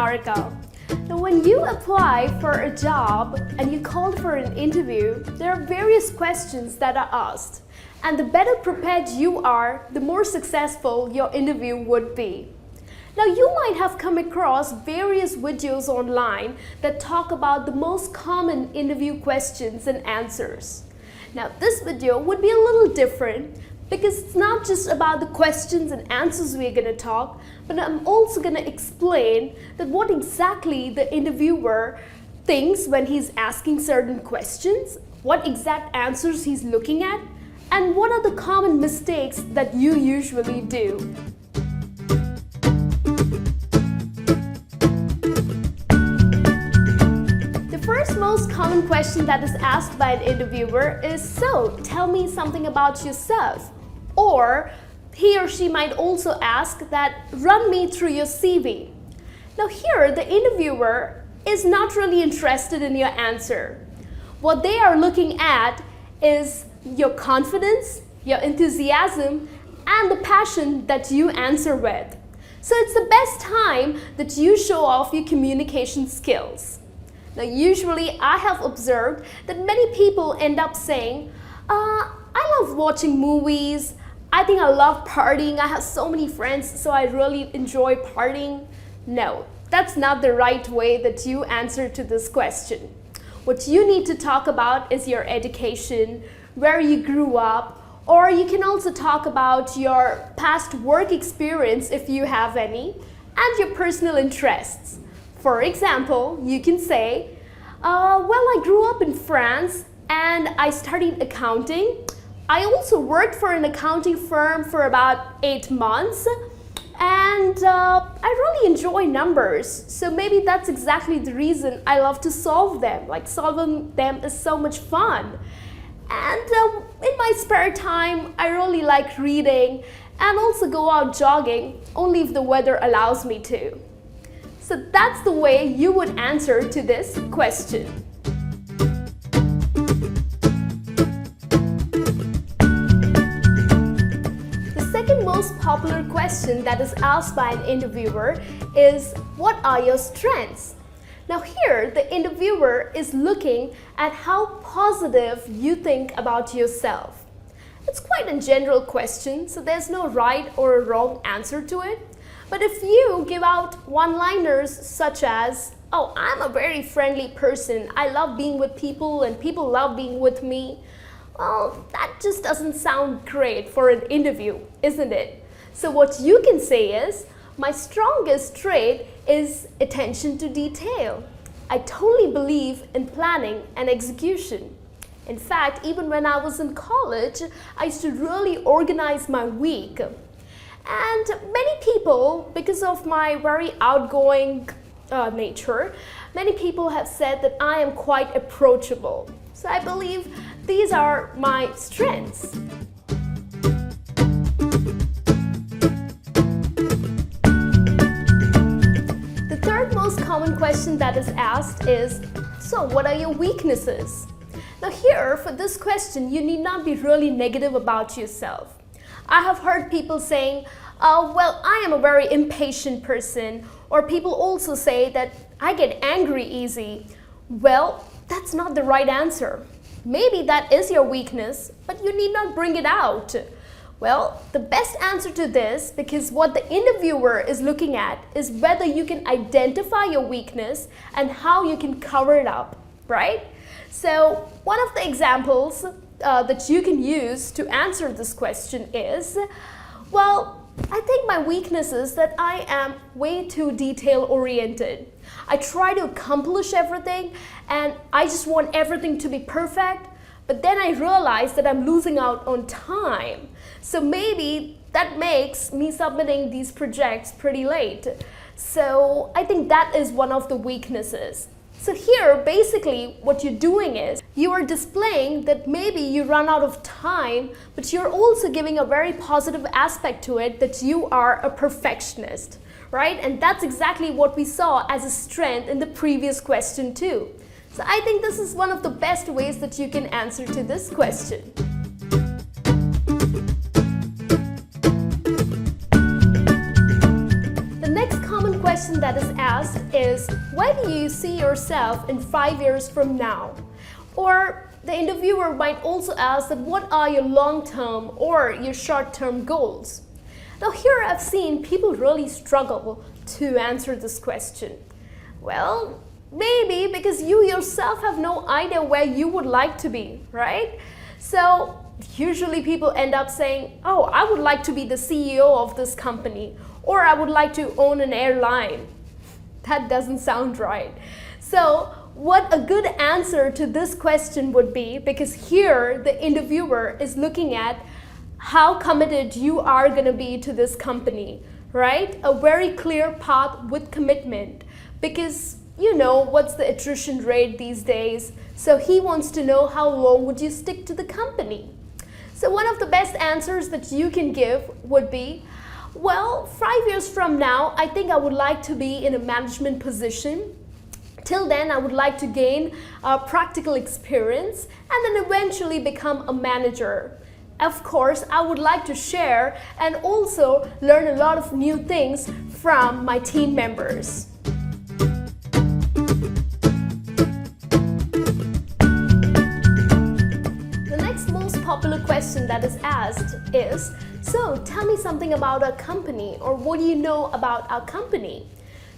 Niharika. Now, when you apply for a job and you call for an interview, there are various questions that are asked. And the better prepared you are, the more successful your interview would be. Now, you might have come across various videos online that talk about the most common interview questions and answers. Now, this video would be a little different because it's not just about the questions and answers we're going to talk, but I'm also going to explain that what exactly the interviewer thinks when he's asking certain questions, what exact answers he's looking at, and what are the common mistakes that you usually do. The first most common question that is asked by an interviewer is, so tell me something about yourself. Or he or she might also ask that, run me through your CV. Now here, the interviewer is not really interested in your answer. What they are looking at is your confidence, your enthusiasm, and the passion that you answer with. So it's the best time that you show off your communication skills. Now usually I have observed that many people end up saying, I love watching movies, I think I love partying, I have so many friends, so I really enjoy partying. No, that's not the right way that you answer to this question. What you need to talk about is your education, where you grew up, or you can also talk about your past work experience if you have any, and your personal interests. For example, you can say, well, I grew up in France and I studied accounting. I also worked for an accounting firm for about 8 months, and I really enjoy numbers. So maybe that's exactly the reason I love to solve them. Like, solving them is so much fun. And in my spare time, I really like reading and also go out jogging, only if the weather allows me to. So that's the way you would answer to this question. Most popular question that is asked by an interviewer is, what are your strengths? Now here, the interviewer is looking at how positive you think about yourself. It's quite a general question, so there's no right or a wrong answer to it. But if you give out one-liners such as, oh, I'm a very friendly person, I love being with people and people love being with me, well, that just doesn't sound great for an interview, isn't it? So what you can say is, my strongest trait is attention to detail. I totally believe in planning and execution. In fact, even when I was in college, I used to really organize my week. And many people, because of my very outgoing nature, many people have said that I am quite approachable. So I believe these are my strengths. The third most common question that is asked is, so what are your weaknesses? Now here, for this question, you need not be really negative about yourself. I have heard people saying, well, I am a very impatient person, or people also say that I get angry easy. Well, that's not the right answer. Maybe that is your weakness, but you need not bring it out. Well, the best answer to this, because what the interviewer is looking at is whether you can identify your weakness and how you can cover it up, right? So one of the examples that you can use to answer this question is, well, I think my weakness is that I am way too detail-oriented. I try to accomplish everything and I just want everything to be perfect, but then I realize that I'm losing out on time. So maybe that makes me submitting these projects pretty late. So I think that is one of the weaknesses. So here, basically, what you're doing is you are displaying that maybe you run out of time, but you're also giving a very positive aspect to it, that you are a perfectionist, right? And that's exactly what we saw as a strength in the previous question too. So I think this is one of the best ways that you can answer to this question. The next common question that is asked asked is, where do you see yourself in 5 years from now? Or the interviewer might also ask that what are your long-term or your short-term goals? Now here I've seen people really struggle to answer this question. Well, maybe because you yourself have no idea where you would like to be, right? So usually people end up saying, oh, I would like to be the CEO of this company, or I would like to own an airline. That doesn't sound right. So what a good answer to this question would be, because here the interviewer is looking at how committed you are going to be to this company, right? A very clear path with commitment, because you know what's the attrition rate these days. So he wants to know how long would you stick to the company. So one of the best answers that you can give would be, well, 5 years from now, I think I would like to be in a management position. Till then, I would like to gain practical experience and then eventually become a manager. Of course, I would like to share and also learn a lot of new things from my team members. The next most popular question that is asked is, so tell me something about our company, or what do you know about our company?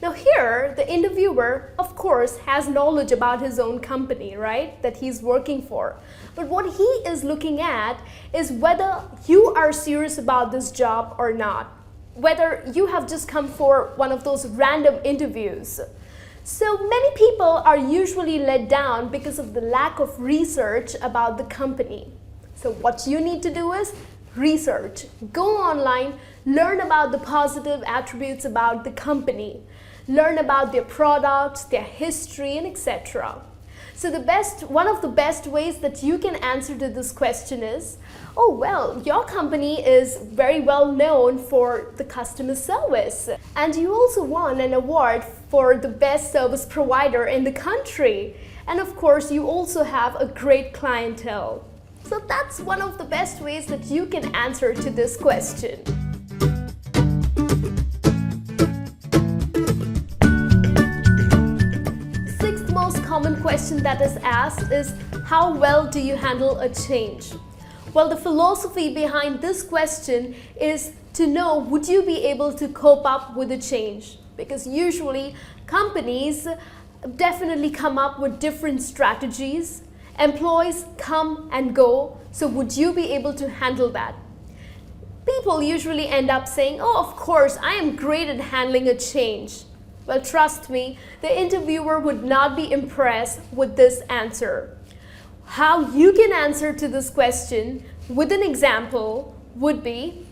Now here, the interviewer, of course, has knowledge about his own company, right, that he's working for. But what he is looking at is whether you are serious about this job or not, whether you have just come for one of those random interviews. So many people are usually let down because of the lack of research about the company. So what you need to do is research. Go online, learn about the positive attributes about the company. Learn about their products, their history, and etc. So one of the best ways that you can answer to this question is, oh well, your company is very well known for the customer service, and you also won an award for the best service provider in the country. And of course, you also have a great clientele. So that's one of the best ways that you can answer to this question. Common question that is asked is, how well do you handle a change? Well, the philosophy behind this question is to know, would you be able to cope up with a change? Because usually companies definitely come up with different strategies. Employees come and go, so would you be able to handle that? People usually end up saying, oh, of course, I am great at handling a change. Well, trust me, the interviewer would not be impressed with this answer. How you can answer to this question with an example would be,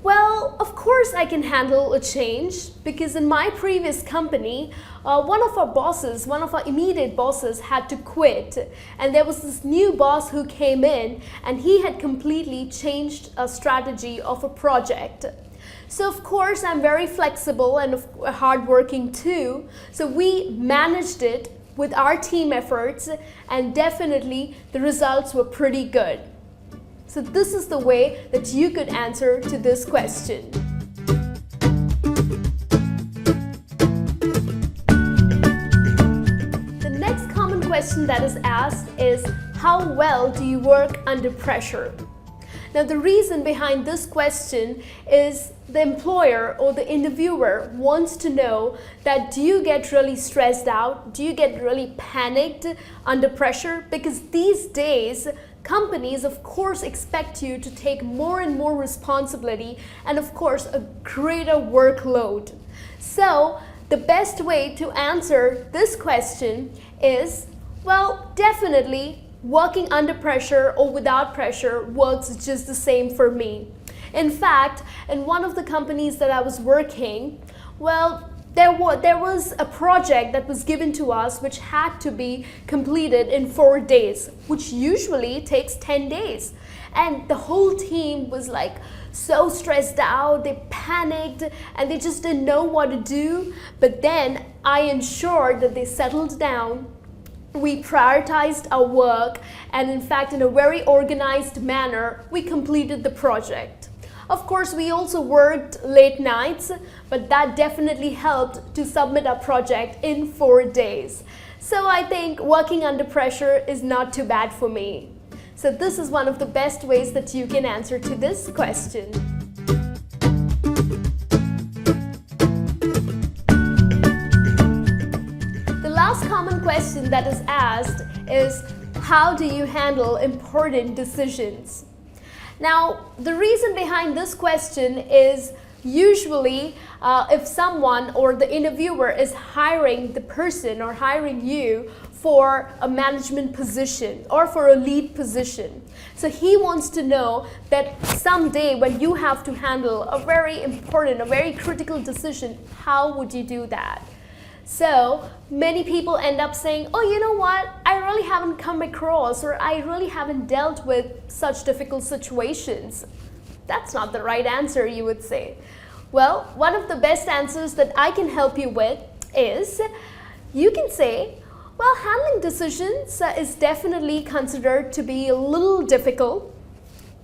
well, of course I can handle a change, because in my previous company, one of our immediate bosses had to quit, and there was this new boss who came in, and he had completely changed a strategy of a project. So of course I'm very flexible and hardworking too. So we managed it with our team efforts, and definitely the results were pretty good. So this is the way that you could answer to this question. The next common question that is asked is, how well do you work under pressure? Now the reason behind this question is the employer or the interviewer wants to know that, do you get really stressed out? Do you get really panicked under pressure? Because these days, companies of course expect you to take more and more responsibility and of course a greater workload. So the best way to answer this question is, well, definitely working under pressure or without pressure works just the same for me. In fact, in one of the companies that I was working, well, there was a project that was given to us which had to be completed in 4 days, which usually takes 10 days. And the whole team was like so stressed out, they panicked, and they just didn't know what to do. But then I ensured that they settled down. We prioritized our work, and in fact, in a very organized manner, we completed the project. Of course, we also worked late nights, but that definitely helped to submit our project in 4 days. So I think working under pressure is not too bad for me. So this is one of the best ways that you can answer to this question. The last common question that is asked is, how do you handle important decisions? Now, the reason behind this question is usually if someone or the interviewer is hiring the person or hiring you for a management position or for a lead position. So he wants to know that someday when you have to handle a very important, a very critical decision, how would you do that? So many people end up saying, oh, you know what, I really haven't come across or I really haven't dealt with such difficult situations. That's not the right answer, you would say. Well, one of the best answers that I can help you with is, you can say, well, handling decisions is definitely considered to be a little difficult,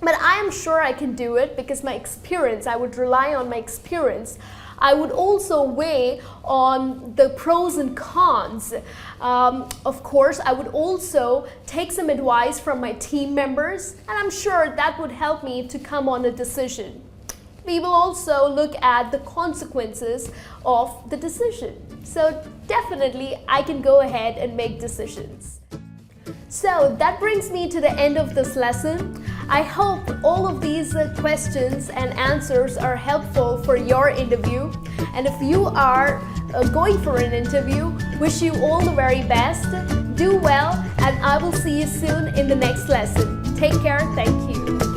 but I am sure I can do it because my experience, I would rely on my experience. I would also weigh on the pros and cons. Of course, I would also take some advice from my team members, and I'm sure that would help me to come on a decision. We will also look at the consequences of the decision. So definitely, I can go ahead and make decisions. So that brings me to the end of this lesson. I hope all of these questions and answers are helpful for your interview. And if you are going for an interview, wish you all the very best. Do well, and I will see you soon in the next lesson. Take care. Thank you.